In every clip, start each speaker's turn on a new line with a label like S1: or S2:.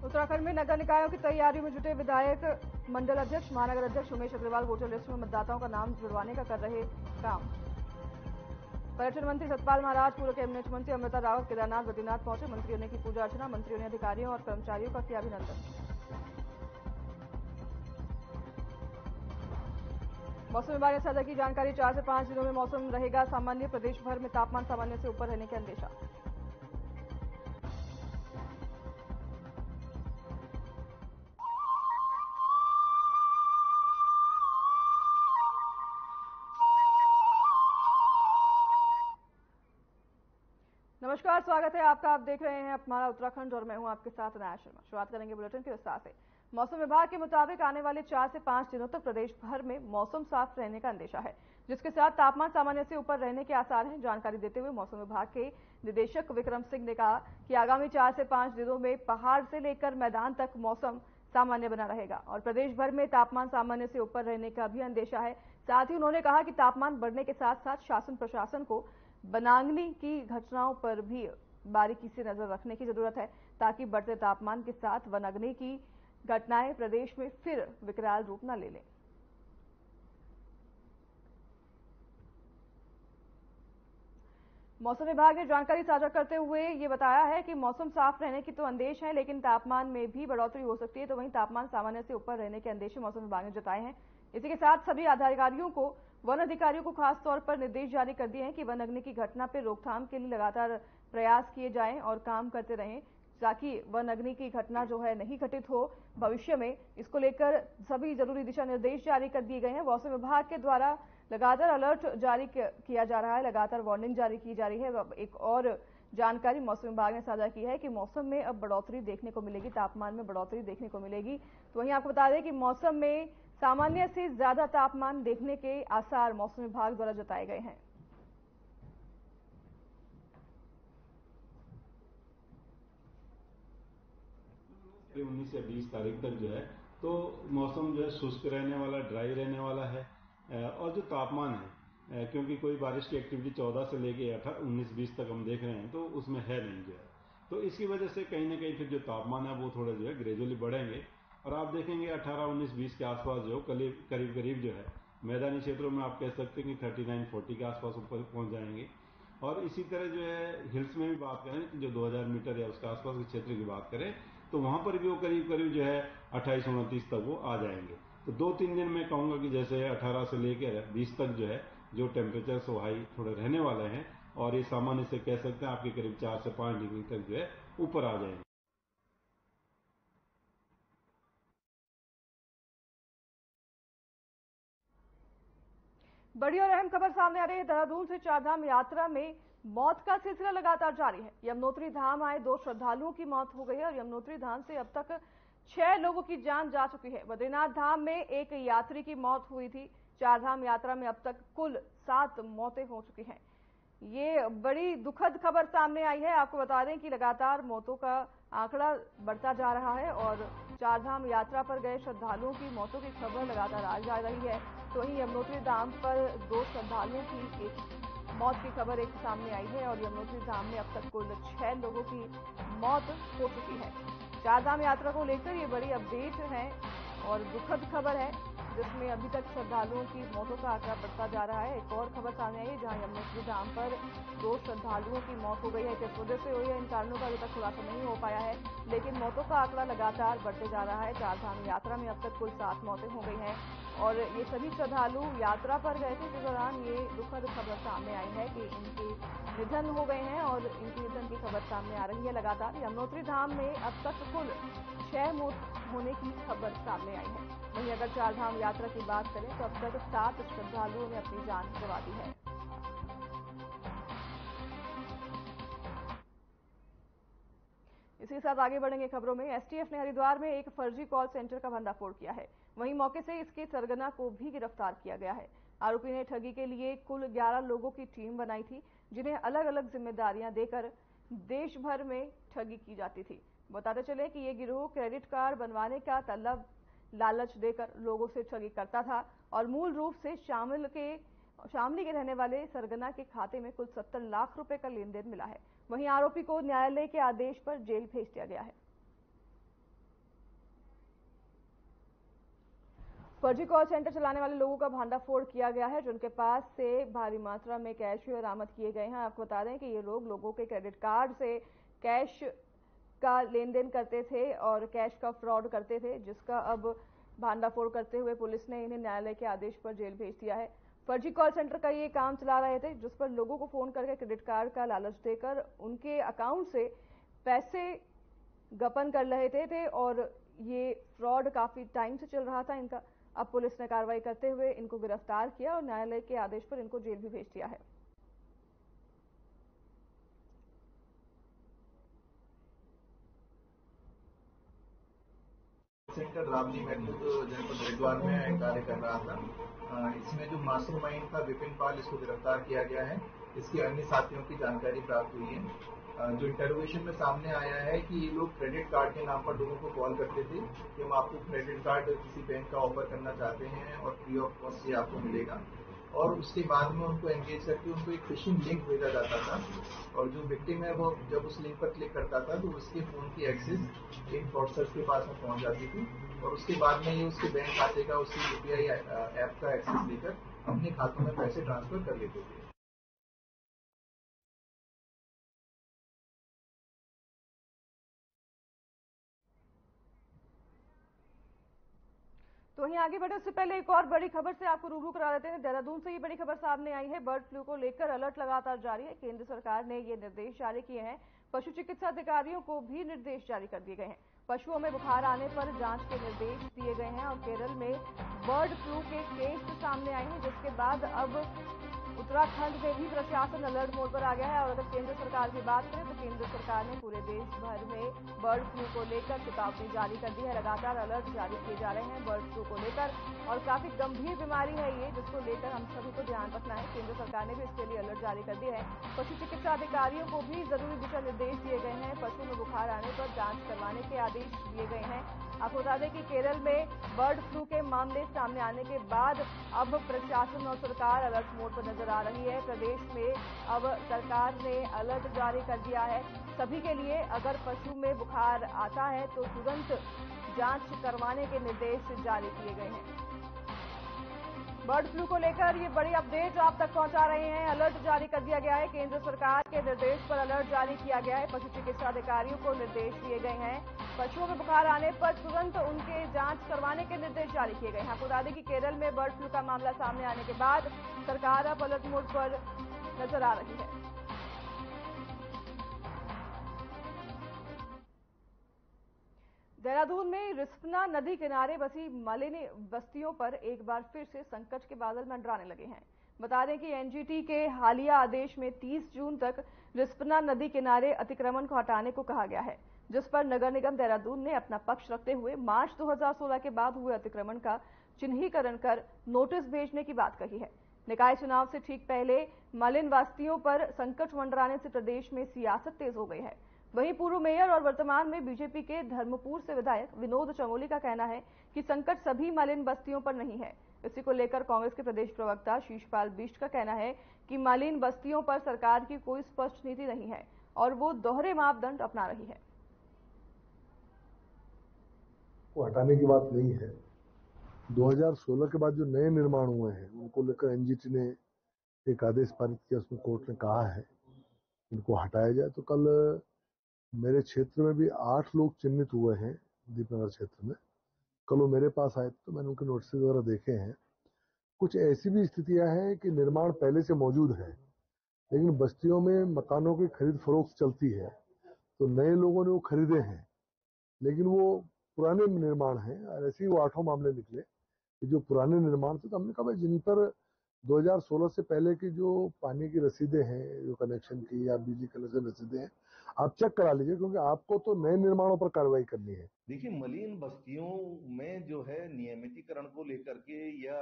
S1: उत्तराखंड में नगर निकायों की तैयारी में जुटे विधायक, मंडल अध्यक्ष, महानगर अध्यक्ष उमेश अग्रवाल वोटर लिस्ट में मतदाताओं का नाम जुड़वाने का कर रहे काम। पर्यटन मंत्री सतपाल महाराज, पूर्व कैबिनेट मंत्री अमृता रावत केदारनाथ बद्रीनाथ पहुंचे। मंत्रियों ने की पूजा अर्चना। मंत्रियों ने अधिकारियों और कर्मचारियों का किया अभिनंदन। मौसम विभाग ने साझा की जानकारी। 4 से 5 दिनों में मौसम रहेगा सामान्य। प्रदेश भर में तापमान सामान्य से ऊपर रहने का अंदेशा। नमस्कार, स्वागत है आपका। आप देख रहे हैं हमारा उत्तराखंड और मैं हूं आपके साथ अनाया शर्मा। शुरुआत करेंगे बुलेटिन के विस्तार से। मौसम विभाग के मुताबिक आने वाले 4 से 5 दिनों तक प्रदेश भर में मौसम साफ रहने का अंदेशा है, जिसके साथ तापमान सामान्य से ऊपर रहने के आसार हैं। जानकारी देते हुए मौसम विभाग के निदेशक विक्रम सिंह ने कहा कि आगामी 4 से 5 दिनों में पहाड़ से लेकर मैदान तक मौसम सामान्य बना रहेगा और प्रदेश भर में तापमान सामान्य से ऊपर रहने का भी अंदेशा है। साथ ही उन्होंने कहा कि तापमान बढ़ने के साथ साथ शासन प्रशासन को वनाग्नि की घटनाओं पर भी बारीकी से नजर रखने की जरूरत है, ताकि बढ़ते तापमान के साथ वनाग्नि की घटनाएं प्रदेश में फिर विकराल रूप न ले लें। मौसम विभाग ने जानकारी साझा करते हुए ये बताया है कि मौसम साफ रहने की तो अंदेश है, लेकिन तापमान में भी बढ़ोतरी हो सकती है। तो वहीं तापमान सामान्य से ऊपर रहने के अंदेश मौसम विभाग ने जताए हैं। इसी के साथ सभी अधिकारियों को वन अधिकारियों को खास तौर पर निर्देश जारी कर दिए हैं कि वन अग्नि की घटना पर रोकथाम के लिए लगातार प्रयास किए जाएं और काम करते रहें, ताकि वन अग्नि की घटना जो है नहीं घटित हो भविष्य में। इसको लेकर सभी जरूरी दिशा निर्देश जारी कर दिए गए हैं। मौसम विभाग के द्वारा लगातार अलर्ट जारी किया जा रहा है, लगातार वार्निंग जारी की जा रही है। एक और जानकारी मौसम विभाग ने साझा की है कि मौसम में अब बढ़ोतरी देखने को मिलेगी, तापमान में बढ़ोतरी देखने को मिलेगी। तो वहीं आपको बता दें कि मौसम में सामान्य से ज्यादा तापमान देखने के आसार मौसम विभाग द्वारा जताए गए हैं।
S2: 19 या 20 तारीख तक जो है तो मौसम जो है शुष्क रहने वाला, ड्राई रहने वाला है। और जो तापमान है, क्योंकि कोई बारिश की एक्टिविटी 14 से लेके 19-20 तक हम देख रहे हैं, तो उसमें है नहीं जो है। तो इसकी वजह से कहीं ना कहीं फिर जो तापमान है वो थोड़ा जो है ग्रेजुअली बढ़ेंगे और आप देखेंगे 18-19-20 के आसपास जो करीब जो है मैदानी क्षेत्रों में आप कह सकते हैं कि 39-40 के आसपास ऊपर पहुंच जाएंगे। और इसी तरह जो है हिल्स में भी बात करें, जो 2000 मीटर या उसके आसपास के क्षेत्र की बात करें, तो वहां पर भी वो करीब जो है 28-29 तक वो आ जाएंगे। तो 2-3 दिन में कहूंगा कि जैसे 18 से लेकर 20 तक जो है जो टेम्परेचर सो हाई थोड़े रहने वाले हैं और ये सामान्य से कह सकते हैं आपके करीब 4 से 5 डिग्री तक जो है ऊपर आ जाएंगे।
S1: बड़ी और अहम खबर सामने आ रही है। देहरादून से चारधाम यात्रा में मौत का सिलसिला लगातार जारी है। यमुनोत्री धाम आए 2 श्रद्धालुओं की मौत हो गई है और यमुनोत्री धाम से अब तक 6 लोगों की जान जा चुकी है। बद्रीनाथ धाम में एक यात्री की मौत हुई थी। चारधाम यात्रा में अब तक कुल 7 मौतें हो चुकी हैं। ये बड़ी दुखद खबर सामने आई है। आपको बता दें कि लगातार मौतों का आंकड़ा बढ़ता जा रहा है और चारधाम यात्रा पर गए श्रद्धालुओं की मौतों की खबर लगातार आ जा रही है। तो वहीं यमुनोत्री धाम पर 2 श्रद्धालुओं की एक मौत की खबर एक सामने आई है और यमुनोत्री धाम में अब तक कुल 6 लोगों की मौत हो चुकी है। चारधाम यात्रा को लेकर ये बड़ी अपडेट है और दुखद खबर है, जिसमें अभी तक श्रद्धालुओं की मौतों का आंकड़ा बढ़ता जा रहा है। एक और खबर सामने आई है जहां यमुनोत्री धाम पर 2 श्रद्धालुओं की मौत हो गई है। किस वजह से हुई है, इन कारणों का अभी तक खुलासा नहीं हो पाया है, लेकिन मौतों का आंकड़ा लगातार बढ़ते जा रहा है। चारधाम यात्रा में अब तक कुल 7 मौतें हो गई हैं और ये सभी श्रद्धालु यात्रा पर गए थे। इस दौरान ये दुखद खबर सामने आई है कि इनके निधन हो गए हैं और इनके निधन की खबर सामने आ रही है लगातार। यमुनोत्री धाम में अब तक कुल 6 मौत होने की खबर सामने आई है। वहीं अगर चारधाम यात्रा की बात करें तो अब तक 7 श्रद्धालुओं ने अपनी जान गंवा दी है। इसी के साथ आगे बढ़ेंगे खबरों में। एसटीएफ ने हरिद्वार में एक फर्जी कॉल सेंटर का भंडाफोड़ किया है। वहीं मौके से इसके सरगना को भी गिरफ्तार किया गया है। आरोपी ने ठगी के लिए कुल 11 लोगों की टीम बनाई थी, जिन्हें अलग अलग जिम्मेदारियां देकर देश भर में ठगी की जाती थी। बताते चले कि ये गिरोह क्रेडिट कार्ड बनवाने का तलब लालच देकर लोगों से ठगी करता था और मूल रूप से शामली के रहने वाले सरगना के खाते में कुल 70 लाख रुपए का लेन देन मिला है। वहीं आरोपी को न्यायालय के आदेश पर जेल भेज दिया गया है। फर्जी कॉल सेंटर चलाने वाले लोगों का भांडाफोड़ किया गया है, जिनके पास से भारी मात्रा में कैश बरामद किए गए हैं। आपको बता दें कि ये लोग लोगों के क्रेडिट कार्ड से कैश का लेन देन करते थे और कैश का फ्रॉड करते थे, जिसका अब भांडाफोड़ करते हुए पुलिस ने इन्हें न्यायालय के आदेश पर जेल भेज दिया है। फर्जी कॉल सेंटर का ये काम चला रहे थे, जिस पर लोगों को फोन करके क्रेडिट कार्ड का लालच देकर उनके अकाउंट से पैसे गबन कर रहे थे और ये फ्रॉड काफी टाइम से चल रहा था इनका। अब पुलिस ने कार्रवाई करते हुए इनको गिरफ्तार किया और न्यायालय के आदेश पर इनको जेल भी भेज दिया है।
S3: सेंटर रामजी महमूद जनपद हरिद्वार में कार्य कर रहा था। इसमें जो मास्टरमाइंड था विपिन पाल, इसको गिरफ्तार किया गया है। इसके अन्य साथियों की जानकारी प्राप्त हुई है। जो इंटरोगेशन में सामने आया है कि ये लोग क्रेडिट कार्ड के नाम पर लोगों को कॉल करते थे कि हम आपको क्रेडिट कार्ड किसी बैंक का ऑफर करना चाहते हैं और फ्री ऑफ कॉस्ट ये आपको मिलेगा, और उसके बाद में उनको एंगेज करके उनको एक फिशिंग लिंक भेजा जाता था, और जो विक्टिम है वो जब उस लिंक पर क्लिक करता था तो उसके फोन की एक्सेस इन फ्रॉडस्टर्स के पास में पहुंच जाती थी, और उसके बाद में ये उसके बैंक खाते का, उसकी यूपीआई ऐप का एक्सेस लेकर अपने खातों में पैसे ट्रांसफर कर लेते थे।
S1: तो वहीं आगे बढ़े उससे पहले एक और बड़ी खबर से आपको रूबरू करा देते हैं। देहरादून से ये बड़ी खबर सामने आई है। बर्ड फ्लू को लेकर अलर्ट लगातार जारी है। केंद्र सरकार ने ये निर्देश जारी किए हैं। पशु चिकित्सा अधिकारियों को भी निर्देश जारी कर दिए गए हैं। पशुओं में बुखार आने पर जांच के निर्देश दिए गए हैं और केरल में बर्ड फ्लू के केस सामने आए हैं, जिसके बाद अब उत्तराखंड में भी प्रशासन अलर्ट मोड पर आ गया है। और अगर केंद्र सरकार की बात करें तो केंद्र सरकार ने पूरे देश भर में बर्ड फ्लू को लेकर चेतावनी जारी कर दी है। लगातार अलर्ट जारी किए जा रहे हैं बर्ड फ्लू को लेकर, और काफी गंभीर बीमारी है ये, जिसको लेकर हम सभी को ध्यान रखना है। केंद्र सरकार ने भी इसके लिए अलर्ट जारी कर दिया है। पशु चिकित्सा अधिकारियों को भी जरूरी दिशा निर्देश दिए गए हैं। पशु में बुखार आने पर जांच करवाने के आदेश दिए गए हैं। आपको बता दें कि केरल में बर्ड फ्लू के मामले सामने आने के बाद अब प्रशासन और सरकार अलर्ट मोड पर नजर आ रही है। प्रदेश में अब सरकार ने अलर्ट जारी कर दिया है सभी के लिए। अगर पशु में बुखार आता है तो तुरंत जांच करवाने के निर्देश जारी किए गए हैं। बर्ड फ्लू को लेकर ये बड़ी अपडेट आप तक पहुंचा रहे हैं। अलर्ट जारी कर दिया गया है। केंद्र सरकार के निर्देश पर अलर्ट जारी किया गया है। पशु चिकित्सा अधिकारियों को निर्देश दिए गए हैं। पशुओं में बुखार आने पर तुरंत उनके जांच करवाने के निर्देश जारी किए गए हैं। आपको बता दें कि केरल में बर्ड फ्लू का मामला सामने आने के बाद सरकार अब अलर्ट मोड पर नजर आ रही है। देहरादून में रिस्पना नदी किनारे बसी मलिन बस्तियों पर एक बार फिर से संकट के बादल मंडराने लगे हैं। बता दें कि एनजीटी के हालिया आदेश में 30 जून तक रिस्पना नदी किनारे अतिक्रमण को हटाने को कहा गया है, जिस पर नगर निगम देहरादून ने अपना पक्ष रखते हुए मार्च 2016 के बाद हुए अतिक्रमण का चिन्हीकरण कर नोटिस भेजने की बात कही है। निकाय चुनाव से ठीक पहले मलिन बस्तियों पर संकट मंडराने से प्रदेश में सियासत तेज हो गई है। वहीं पूर्व मेयर और वर्तमान में बीजेपी के धर्मपुर से विधायक विनोद चमोली का कहना है कि संकट सभी मलिन बस्तियों पर नहीं है। इसी को लेकर कांग्रेस के प्रदेश प्रवक्ता शीशपाल बिष्ट का कहना है कि मलिन बस्तियों पर सरकार की कोई स्पष्ट नीति नहीं है और वो दोहरे मापदंड अपना रही है।
S4: को हटाने की बात नहीं है। 2016 के बाद जो नए निर्माण हुए हैं उनको लेकर एनजीटी ने एक आदेश पारित किया, उसमें कोर्ट ने कहा है इनको हटाया जाए। तो कल मेरे क्षेत्र में भी 8 लोग चिन्हित हुए हैं दीपनगर क्षेत्र में। कल वो मेरे पास आए तो मैंने उनके नोटिस वगैरह देखे हैं। कुछ ऐसी भी स्थितियां हैं कि निर्माण पहले से मौजूद है, लेकिन बस्तियों में मकानों की खरीद फरोख्त चलती है, तो नए लोगों ने वो खरीदे हैं, लेकिन वो पुराने निर्माण हैं। और ऐसे ही वो 8 मामले निकले कि जो पुराने निर्माण थे। तो हमने कहा भाई जिन पर 2016 से पहले की जो पानी की रसीदें हैं, जो कनेक्शन की या बिजली कनेक्शन रसीदें हैं, आप चेक करा लीजिए, क्योंकि आपको तो नए निर्माणों पर कार्रवाई करनी है।
S5: देखिए, मलिन बस्तियों में जो है नियमितीकरण को लेकर के या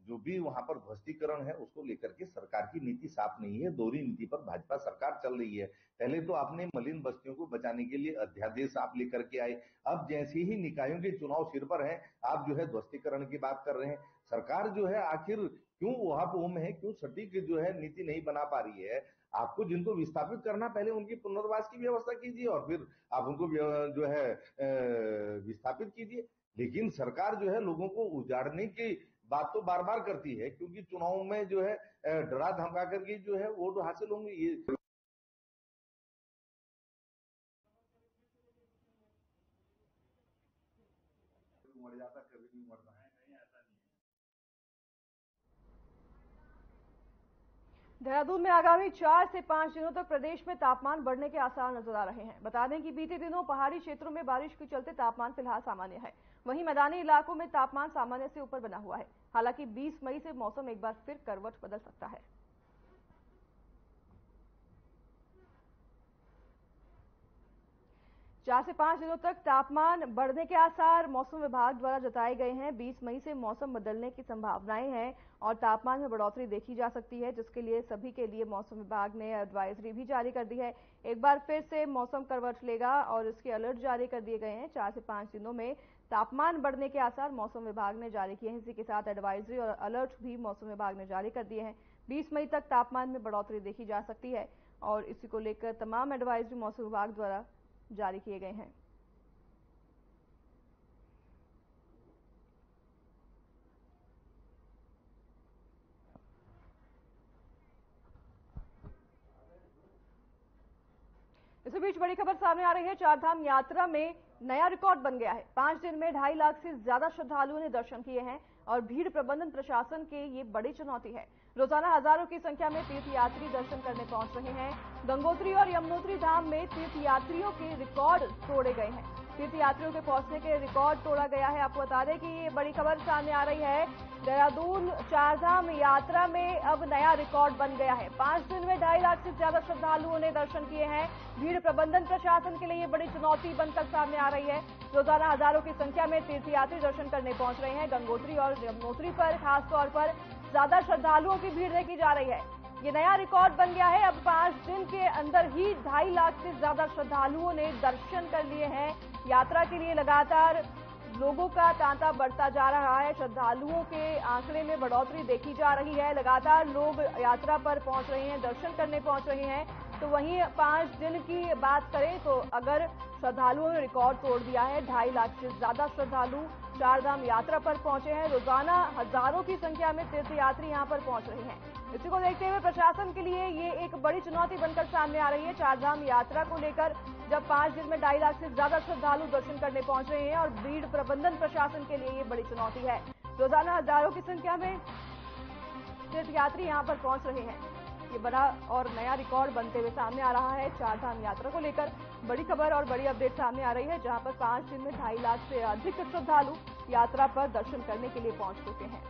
S5: जो भी वहां पर ध्वस्तीकरण है उसको लेकर के सरकार की नीति साफ नहीं है। दोहरी नीति पर भाजपा सरकार चल रही है। पहले तो आपने मलिन बस्तियों को बचाने के लिए अध्यादेश आप लेकर के आए, अब जैसे ही निकायों के चुनाव सिर पर है आप जो है ध्वस्तीकरण की बात कर रहे हैं। सरकार जो है आखिर क्यों वहां है, क्यों सटीक जो है नीति नहीं बना पा रही है। आपको जिनको विस्थापित करना, पहले उनकी पुनर्वास की व्यवस्था कीजिए और फिर आप उनको जो है विस्थापित कीजिए। लेकिन सरकार जो है लोगों को उजाड़ने की बात तो बार बार करती है, क्योंकि चुनाव में जो है डरा धमका करके जो है वोट हासिल होंगे। ये मर जाता, कभी नहीं मरता है।
S1: देहरादून में आगामी 4 से 5 दिनों तक प्रदेश में तापमान बढ़ने के आसार नजर आ रहे हैं। बता दें कि बीते दिनों पहाड़ी क्षेत्रों में बारिश के चलते तापमान फिलहाल सामान्य है, वहीं मैदानी इलाकों में तापमान सामान्य से ऊपर बना हुआ है। हालांकि 20 मई से मौसम एक बार फिर करवट बदल सकता है। चार से 5 दिनों तक तापमान बढ़ने के आसार मौसम विभाग द्वारा जताए गए हैं। 20 मई से मौसम बदलने की संभावनाएं हैं और तापमान में बढ़ोतरी देखी जा सकती है, जिसके लिए सभी के लिए मौसम विभाग ने एडवाइजरी भी जारी कर दी है। एक बार फिर से मौसम करवट लेगा और इसके अलर्ट जारी कर दिए गए हैं। 4 से 5 दिनों में तापमान बढ़ने के आसार मौसम विभाग ने जारी किए हैं। इसी के साथ एडवाइजरी और अलर्ट भी मौसम विभाग ने जारी कर दिए हैं। 20 मई तक तापमान में बढ़ोतरी देखी जा सकती है और इसी को लेकर तमाम एडवाइजरी मौसम विभाग द्वारा जारी किए गए हैं। इसी बीच बड़ी खबर सामने आ रही है। चारधाम यात्रा में नया रिकॉर्ड बन गया है। 5 दिन में 2.5 लाख से ज्यादा श्रद्धालुओं ने दर्शन किए हैं और भीड़ प्रबंधन प्रशासन के ये बड़ी चुनौती है। रोजाना हजारों की संख्या में तीर्थयात्री दर्शन करने पहुंच रहे हैं। गंगोत्री और यमुनोत्री धाम में तीर्थयात्रियों के रिकॉर्ड तोड़े गए हैं। तीर्थयात्रियों के पहुंचने के रिकॉर्ड तोड़ा गया है। आपको बता दें कि ये बड़ी खबर सामने आ रही है। देहरादून चारधाम यात्रा में अब नया रिकॉर्ड बन गया है। 5 दिन में 2.5 लाख से ज्यादा श्रद्धालुओं ने दर्शन किए हैं। भीड़ प्रबंधन प्रशासन के लिए ये बड़ी चुनौती बनकर सामने आ रही है। रोजाना हजारों की संख्या में तीर्थयात्री दर्शन करने पहुंच रहे हैं। गंगोत्री और यमुनोत्री पर खासतौर पर ज्यादा श्रद्धालुओं की भीड़ देखी जा रही है। ये नया रिकॉर्ड बन गया है। अब 5 दिन के अंदर ही 2.5 लाख से ज्यादा श्रद्धालुओं ने दर्शन कर लिए हैं। यात्रा के लिए लगातार लोगों का तांता बढ़ता जा रहा है। श्रद्धालुओं के आंकड़े में बढ़ोतरी देखी जा रही है। लगातार लोग यात्रा पर पहुंच रहे हैं, दर्शन करने पहुंच रहे हैं। तो वहीं 5 दिन की बात करें तो अगर श्रद्धालुओं ने रिकॉर्ड तोड़ दिया है। 2.5 लाख से ज्यादा श्रद्धालु चारधाम यात्रा पर पहुंचे हैं। रोजाना हजारों की संख्या में तीर्थयात्री यहां पर पहुंच रहे हैं। इसी को देखते हुए प्रशासन के लिए ये एक बड़ी चुनौती बनकर सामने आ रही है। चारधाम यात्रा को लेकर जब 5 दिन में 2.5 लाख से ज्यादा श्रद्धालु दर्शन करने पहुंच रहे हैं और भीड़ प्रबंधन प्रशासन के लिए ये बड़ी चुनौती है। रोजाना हजारों की संख्या में तीर्थयात्री यहां पर पहुंच रहे हैं। ये बड़ा और नया रिकॉर्ड बनते हुए सामने आ रहा है। चारधाम यात्रा को लेकर बड़ी खबर और बड़ी अपडेट सामने आ रही है, जहां पर 5 दिन में 2.5 लाख से अधिक श्रद्धालु यात्रा पर दर्शन करने के लिए पहुंच चुके हैं।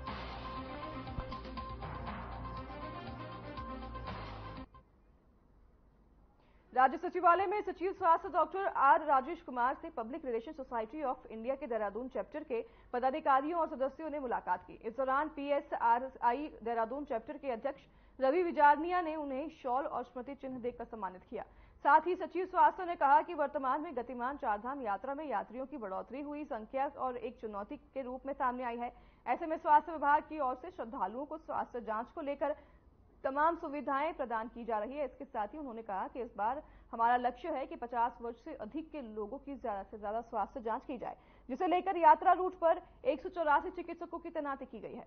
S1: राज्य सचिवालय में सचिव स्वास्थ्य डॉक्टर आर राजेश कुमार से public relation society of India के देहरादून चैप्टर के पदाधिकारियों और सदस्यों ने मुलाकात की। इस दौरान PSRI देहरादून चैप्टर के अध्यक्ष रवि विजारनिया ने उन्हें शॉल और स्मृति चिन्ह देकर सम्मानित किया। साथ ही सचिव स्वास्थ्य ने कहा कि वर्तमान में गतिमान चारधाम यात्रा में यात्रियों की बढ़ोतरी हुई संख्या और एक चुनौती के रूप में सामने आई है। ऐसे में स्वास्थ्य विभाग की ओर से श्रद्धालुओं को स्वास्थ्य जांच को लेकर तमाम सुविधाएं प्रदान की जा रही है। इसके साथ ही उन्होंने कहा कि इस बार हमारा लक्ष्य है कि 50 वर्ष से अधिक के लोगों की ज्यादा से ज्यादा स्वास्थ्य जांच की जाए, जिसे लेकर यात्रा रूट पर 184 चिकित्सकों की तैनाती की गई है।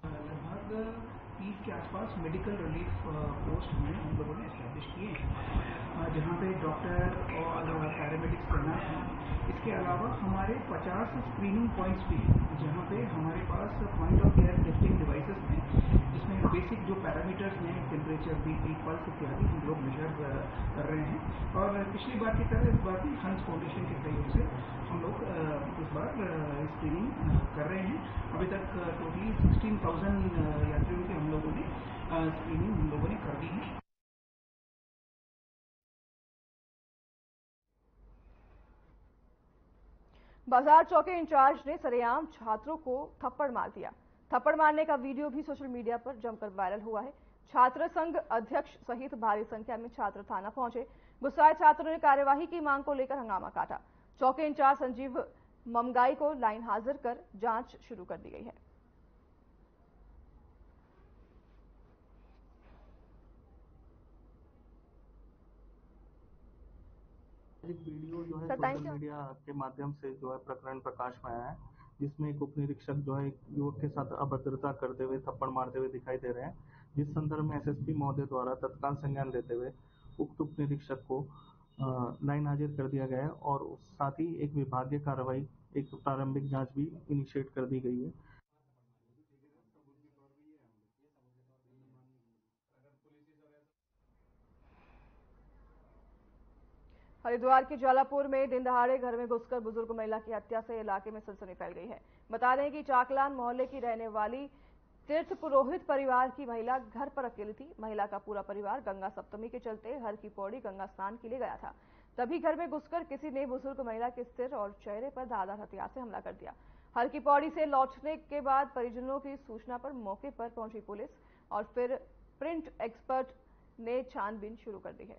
S6: लगभग 30 के आसपास मेडिकल रिलीफ पोस्ट हम लोगों ने एस्टैब्लिश किए हैं, जहाँ पे डॉक्टर और पैरामेडिक्स तैनात हैं। इसके अलावा हमारे 50 स्क्रीनिंग पॉइंट्स भी हैं, जहाँ पे हमारे पास point of care testing devices हैं, जिसमें बेसिक जो पैरामीटर्स हैं, टेम्परेचर, BP, पल्स इत्यादि हम लोग मेजर कर रहे हैं। और पिछली बार की तरह इस बार भी हंस फाउंडेशन के सहयोग से हम लोग इस बार स्क्रीनिंग कर रहे हैं। अभी तक टोटली 16,000 यात्रियों की हम लोगों ने स्क्रीनिंग हम लोगों ने कर दी है।
S1: बाजार चौकी इंचार्ज ने सरेआम छात्रों को थप्पड़ मार दिया। थप्पड़ मारने का वीडियो भी सोशल मीडिया पर जमकर वायरल हुआ है। छात्र संघ अध्यक्ष सहित भारी संख्या में छात्र थाना पहुंचे। गुस्साए छात्रों ने कार्यवाही की मांग को लेकर हंगामा काटा। चौकी इंचार्ज संजीव ममगाई को लाइन हाजिर कर जांच शुरू कर दी गई है।
S7: एक वीडियो जो है
S1: बताएं
S7: सोशल मीडिया के माध्यम से जो है प्रकरण प्रकाश में आया है, जिसमें एक उप निरीक्षक जो है एक युवक के साथ अभद्रता करते हुए थप्पड़ मारते हुए दिखाई दे रहे हैं, जिस संदर्भ में एसएसपी महोदय द्वारा तत्काल संज्ञान लेते हुए उप निरीक्षक को लाइन हाजिर कर दिया गया है और साथ ही एक विभागीय कार्रवाई, एक प्रारंभिक जांच भी इनिशिएट कर दी गई है।
S1: हरिद्वार के ज्वालापुर में दिन दहाड़े घर में घुसकर बुजुर्ग महिला की हत्या से इलाके में सनसनी फैल गई है। बता दें कि चाकलान मोहल्ले की रहने वाली तीर्थ पुरोहित परिवार की महिला घर पर अकेली थी। महिला का पूरा परिवार गंगा सप्तमी के चलते हर की पौड़ी गंगा स्नान के लिए गया था। तभी घर में घुसकर किसी ने बुजुर्ग महिला के सिर और चेहरे पर धारदार हथियार से हमला कर दिया। हर की पौड़ी से लौटने के बाद परिजनों की सूचना पर मौके पर पहुंची पुलिस और फिर प्रिंट एक्सपर्ट ने छानबीन शुरू कर दी है।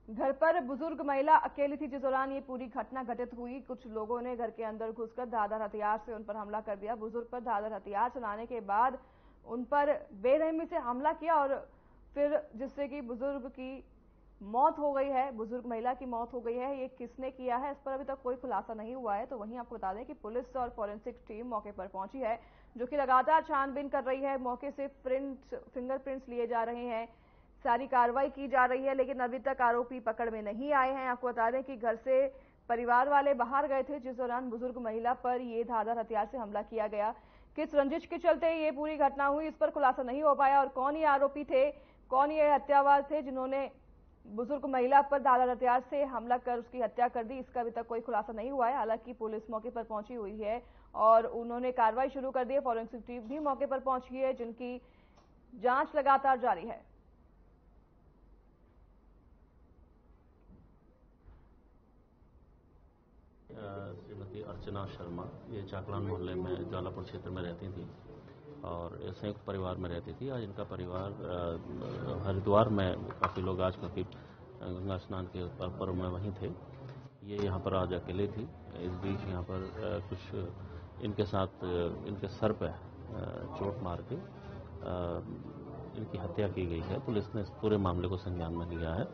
S1: घर पर बुजुर्ग महिला अकेली थी जिस दौरान ये पूरी घटना घटित हुई। कुछ लोगों ने घर के अंदर घुसकर धारदार हथियार से उन पर हमला कर दिया। बुजुर्ग पर धारदार हथियार चलाने के बाद उन पर बेरहमी से हमला किया और फिर जिससे कि बुजुर्ग की मौत हो गई है, बुजुर्ग महिला की मौत हो गई है। ये किसने किया है इस पर अभी तक कोई खुलासा नहीं हुआ है। तो वहीं आपको बता दें कि पुलिस और फॉरेंसिक टीम मौके पर पहुंची है, जो कि लगातार छानबीन कर रही है। मौके से फिंगरप्रिंट्स लिए जा रहे हैं, सारी कार्रवाई की जा रही है, लेकिन अभी तक आरोपी पकड़ में नहीं आए हैं। आपको बता दें कि घर से परिवार वाले बाहर गए थे जिस दौरान बुजुर्ग महिला पर ये धारदार हथियार से हमला किया गया। किस रंजिश के चलते ये पूरी घटना हुई इस पर खुलासा नहीं हो पाया और कौन ये आरोपी थे, कौन ये हत्यावार थे जिन्होंने बुजुर्ग महिला पर धारदार हथियार से हमला कर उसकी हत्या कर दी, इसका अभी तक कोई खुलासा नहीं हुआ है। हालांकि पुलिस मौके पर पहुंची हुई है और उन्होंने कार्रवाई शुरू कर दी है। फॉरेंसिक टीम भी मौके पर पहुंची है जिनकी जांच लगातार जारी है।
S8: श्रीमती अर्चना शर्मा ये चाकलान मोहल्ले में ज्वालापुर क्षेत्र में रहती थी और संयुक्त परिवार में रहती थी। आज इनका परिवार हरिद्वार में काफ़ी लोग आज क्योंकि गंगा स्नान के पर्व में वहीं थे, ये यहाँ पर आज अकेले थी। इस बीच यहाँ पर कुछ इनके साथ इनके सर पे चोट मार के इनकी हत्या की गई है। पुलिस ने इस पूरे मामले को संज्ञान में लिया है।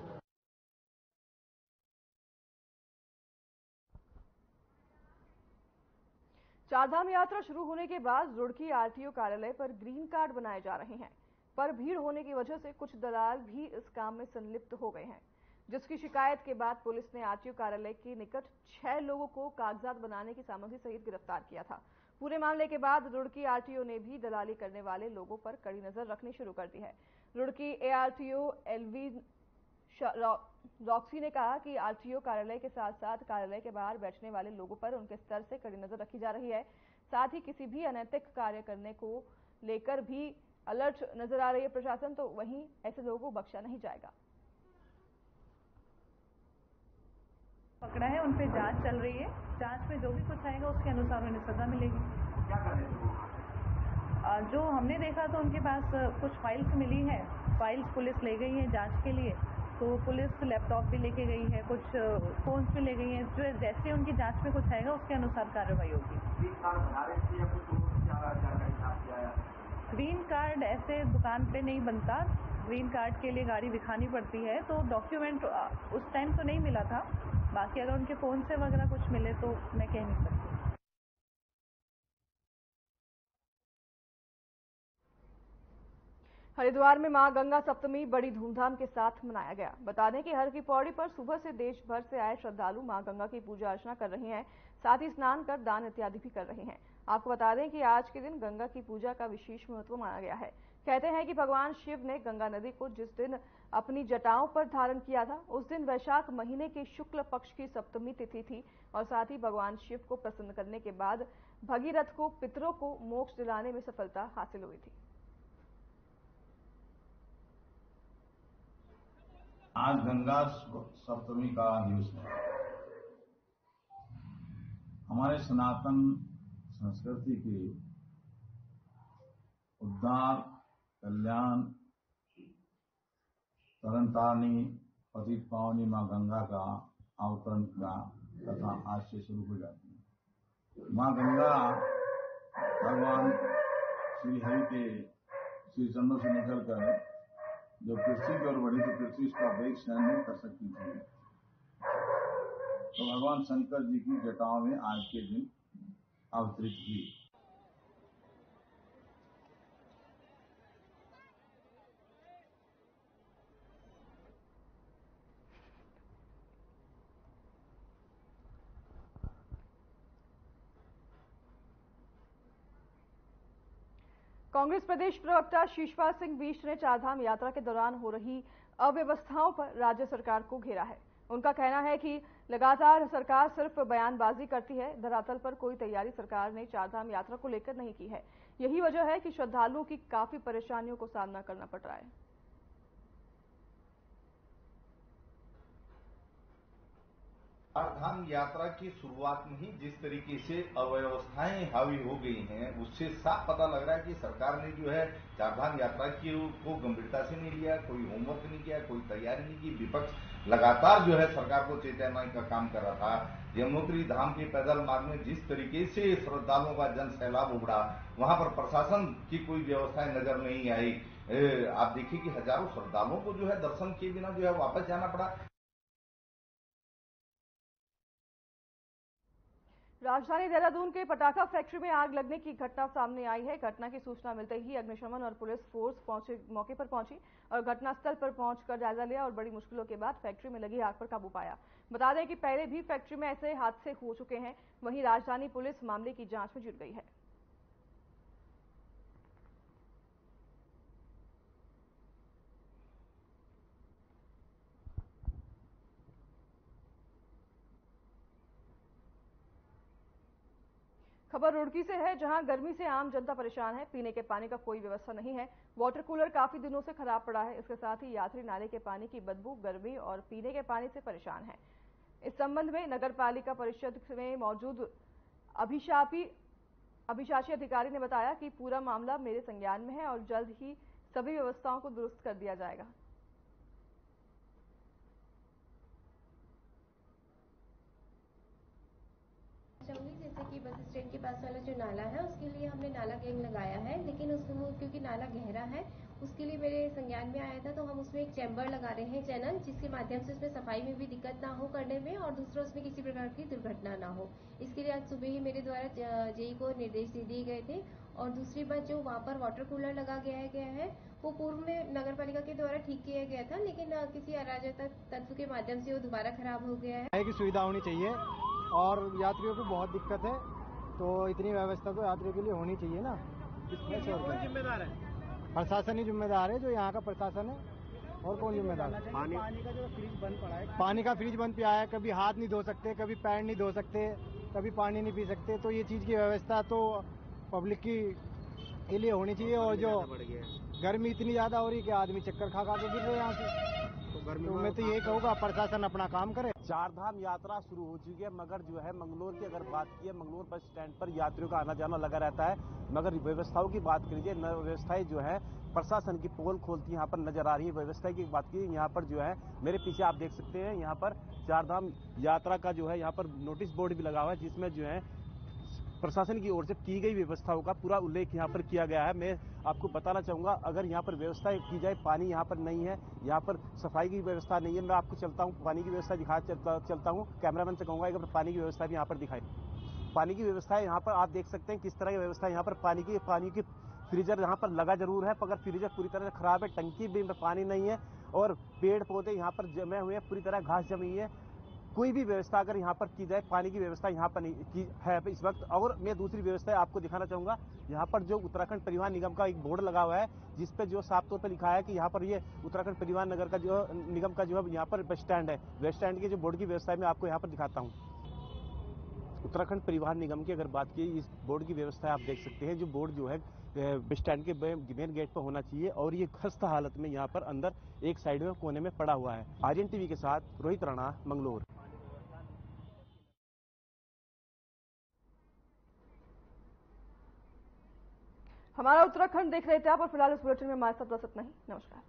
S1: चारधाम यात्रा शुरू होने के बाद रुड़की आरटीओ कार्यालय पर ग्रीन कार्ड बनाए जा रहे हैं, पर भीड़ होने की वजह से कुछ दलाल भी इस काम में संलिप्त हो गए हैं, जिसकी शिकायत के बाद पुलिस ने आरटीओ कार्यालय के निकट 6 लोगों को कागजात बनाने की सामग्री सहित गिरफ्तार किया था। पूरे मामले के बाद रुड़की आरटीओ ने भी दलाली करने वाले लोगों पर कड़ी नजर रखनी शुरू कर दी है। रुड़की एआरटीओ एलवी रॉक्सी ने कहा कि आरटीओ कार्यालय के साथ साथ कार्यालय के बाहर बैठने वाले लोगों पर उनके स्तर से कड़ी नजर रखी जा रही है। साथ ही किसी भी अनैतिक कार्य करने को लेकर भी अलर्ट नजर आ रही है प्रशासन, तो वहीं ऐसे लोगों को बख्शा नहीं जाएगा।
S9: पकड़ा है, उन पे जांच चल रही है। जांच में जो भी कुछ आएगा उसके अनुसार उन्हें सजा मिलेगी। क्या करें? जो हमने देखा तो उनके पास कुछ फाइल्स मिली है, फाइल्स पुलिस ले गई है जांच के लिए। तो पुलिस लैपटॉप भी लेके गई है, कुछ फोन्स भी ले गई हैं। जो जैसे उनकी जांच में कुछ आएगा उसके अनुसार कार्रवाई होगी। ग्रीन कार्ड ऐसे दुकान पे नहीं बनता, ग्रीन कार्ड के लिए गाड़ी दिखानी पड़ती है, तो डॉक्यूमेंट उस टाइम तो नहीं मिला था। बाकी अगर उनके फोन से वगैरह कुछ मिले तो मैं कह नहीं सकती।
S1: हरिद्वार में मां गंगा सप्तमी बड़ी धूमधाम के साथ मनाया गया। बता दें कि हर की पौड़ी पर सुबह से देश भर से आए श्रद्धालु मां गंगा की पूजा अर्चना कर रहे हैं, साथ ही स्नान कर दान इत्यादि भी कर रहे हैं। आपको बता दें कि आज के दिन गंगा की पूजा का विशेष महत्व माना गया है। कहते हैं कि भगवान शिव ने गंगा नदी को जिस दिन अपनी जटाओं पर धारण किया था, उस दिन वैशाख महीने के शुक्ल पक्ष की सप्तमी तिथि थी और साथ ही भगवान शिव को प्रसन्न करने के बाद भगीरथ को पितरों को मोक्ष दिलाने में सफलता हासिल हुई थी।
S10: आज गंगा सप्तमी का दिवस है। हमारे सनातन संस्कृति के उद्धार, कल्याण, तरनतारिणी, पतित पावनी मां गंगा का अवतरण का कथा आज से शुरू हो जाती है। मां गंगा भगवान श्री हरि के श्री चंद्र से निकलकर जब पृथ्वी की ओर बढ़ी तो पृथ्वी उसका वेग सहन नहीं कर सकती थी, तो भगवान शंकर जी की जटाओं में आज के दिन अवतरित हुई।
S1: कांग्रेस प्रदेश प्रवक्ता शिशपाल सिंह बिष्ट ने चारधाम यात्रा के दौरान हो रही अव्यवस्थाओं पर राज्य सरकार को घेरा है। उनका कहना है कि लगातार सरकार सिर्फ बयानबाजी करती है, धरातल पर कोई तैयारी सरकार ने चारधाम यात्रा को लेकर नहीं की है। यही वजह है कि श्रद्धालुओं की काफी परेशानियों को सामना करना पड़ रहा है।
S5: चारधाम यात्रा की शुरुआत में ही जिस तरीके से अव्यवस्थाएं हावी हो गई हैं, उससे साफ पता लग रहा है कि सरकार ने जो है चारधाम यात्रा को गंभीरता से नहीं लिया, कोई होमवर्क नहीं किया, कोई तैयारी नहीं की। विपक्ष लगातार जो है सरकार को चेताने का काम कर रहा था। यमुनोत्री धाम के पैदल मार्ग में जिस तरीके से श्रद्धालुओं का जन सैलाब उमड़ा, वहां पर प्रशासन की कोई व्यवस्थाएं नजर नहीं आई। आप देखिए कि हजारों श्रद्धालुओं को जो है दर्शन किए बिना जो है वापस जाना पड़ा।
S1: राजधानी देहरादून के पटाखा फैक्ट्री में आग लगने की घटना सामने आई है। घटना की सूचना मिलते ही अग्निशमन और पुलिस फोर्स मौके पर पहुंची और घटनास्थल पर पहुंचकर जायजा लिया और बड़ी मुश्किलों के बाद फैक्ट्री में लगी आग पर काबू पाया। बता दें कि पहले भी फैक्ट्री में ऐसे हादसे हो चुके हैं। वहीं राजधानी पुलिस मामले की जांच में जुट गई है। खबर रुड़की से है, जहां गर्मी से आम जनता परेशान है। पीने के पानी का कोई व्यवस्था नहीं है। वाटर कूलर काफी दिनों से खराब पड़ा है। इसके साथ ही यात्री नाले के पानी की बदबू, गर्मी और पीने के पानी से परेशान है। इस संबंध में नगर पालिका परिषद में मौजूद अभिशासी अधिकारी ने बताया कि पूरा मामला मेरे संज्ञान में है और जल्द ही सभी व्यवस्थाओं को दुरुस्त कर दिया जाएगा।
S11: जैसे कि बस स्टैंड के पास वाला जो नाला है उसके लिए हमने नाला गैंग लगाया है, लेकिन उसको क्योंकि नाला गहरा है उसके लिए मेरे संज्ञान में आया था, तो हम उसमें एक चैम्बर लगा रहे हैं चैनल, जिसके माध्यम से उसमें सफाई में भी दिक्कत ना हो करने में और दूसरा उसमें किसी प्रकार की दुर्घटना ना हो। इसके लिए आज सुबह ही मेरे द्वारा जेई को निर्देश दे दिए गए थे। और दूसरी बात, जो वहाँ पर वाटर कूलर लगा गया है वो पूर्व में नगर पालिका के द्वारा ठीक किया गया था, लेकिन किसी अराजक तत्व के माध्यम से वो दोबारा खराब हो गया है।
S12: की सुविधा होनी चाहिए और यात्रियों को बहुत दिक्कत है, तो इतनी व्यवस्था तो यात्रियों के लिए होनी चाहिए ना। इसमें कौन जिम्मेदार है? प्रशासन ही जिम्मेदार है, जो यहाँ का प्रशासन है, और कौन जिम्मेदार है? पानी का जो फ्रिज बंद पड़ा है, पानी का फ्रिज बंद पिया है, कभी हाथ नहीं धो सकते, कभी पैर नहीं धो सकते, कभी पानी नहीं पी सकते, तो ये चीज की व्यवस्था तो पब्लिक के लिए होनी चाहिए। और जो गर्मी इतनी ज्यादा हो रही है कि आदमी चक्कर खा के गिर रहे हैं यहाँ से, तो मैं तो यही कहूँगा प्रशासन अपना काम करे।
S13: चारधाम यात्रा शुरू हो चुकी है, मगर जो है मंगलोर की अगर बात की है, मंगलोर बस स्टैंड पर यात्रियों का आना जाना लगा रहता है। मगर व्यवस्थाओं की बात कीजिए, व्यवस्थाएं जो है प्रशासन की पोल खोलती यहाँ पर नजर आ रही है। व्यवस्था की बात की यहाँ पर जो है मेरे पीछे आप देख सकते हैं, यहाँ पर चारधाम यात्रा का जो है यहाँ पर नोटिस बोर्ड भी लगा हुआ है, जिसमें जो है प्रशासन की ओर से की गई व्यवस्थाओं का पूरा उल्लेख यहाँ पर किया गया है। मैं आपको बताना चाहूंगा, अगर यहाँ पर व्यवस्था की जाए, पानी यहाँ पर नहीं है, यहाँ पर सफाई की व्यवस्था नहीं है। मैं आपको चलता हूँ, पानी की व्यवस्था दिखा चलता हूँ, कैमरामैन से कहूंगा अगर पानी की व्यवस्था भी यहाँ पर दिखाई। पानी की व्यवस्था है यहाँ पर, आप देख सकते हैं किस तरह की व्यवस्था है यहाँ पर। पानी की फ्रीजर यहाँ पर लगा जरूर है, मगर फ्रीजर पूरी तरह से खराब है, टंकी में पानी नहीं है और पेड़ पौधे यहाँ पर जमे हुए हैं, पूरी तरह घास जमी है। कोई भी व्यवस्था अगर यहाँ पर की जाए, पानी की व्यवस्था यहाँ पर नहीं की है इस वक्त। और मैं दूसरी व्यवस्था आपको दिखाना चाहूंगा, यहाँ पर जो उत्तराखंड परिवहन निगम का एक बोर्ड लगा हुआ है, जिसपे जो साफ तौर पर लिखा है कि यहाँ पर ये उत्तराखंड परिवहन नगर का जो निगम का जो है यहाँ पर बस स्टैंड है। बस स्टैंड की जो बोर्ड की व्यवस्था है मैं आपको यहाँ पर दिखाता हूँ। उत्तराखंड परिवहन निगम की अगर बात की, इस बोर्ड की व्यवस्था आप देख सकते हैं। जो बोर्ड जो है बस स्टैंड के मेन गेट पर होना चाहिए और ये खस्ता हालत में यहाँ पर अंदर एक साइड में कोने में पड़ा हुआ है। आर्यन टीवी के साथ रोहित राणा, मंगलोर।
S1: हमारा उत्तराखंड देख रहे थे आप और फिलहाल इस बुलेटिन में हमारे साथ बस इतना ही। नमस्कार।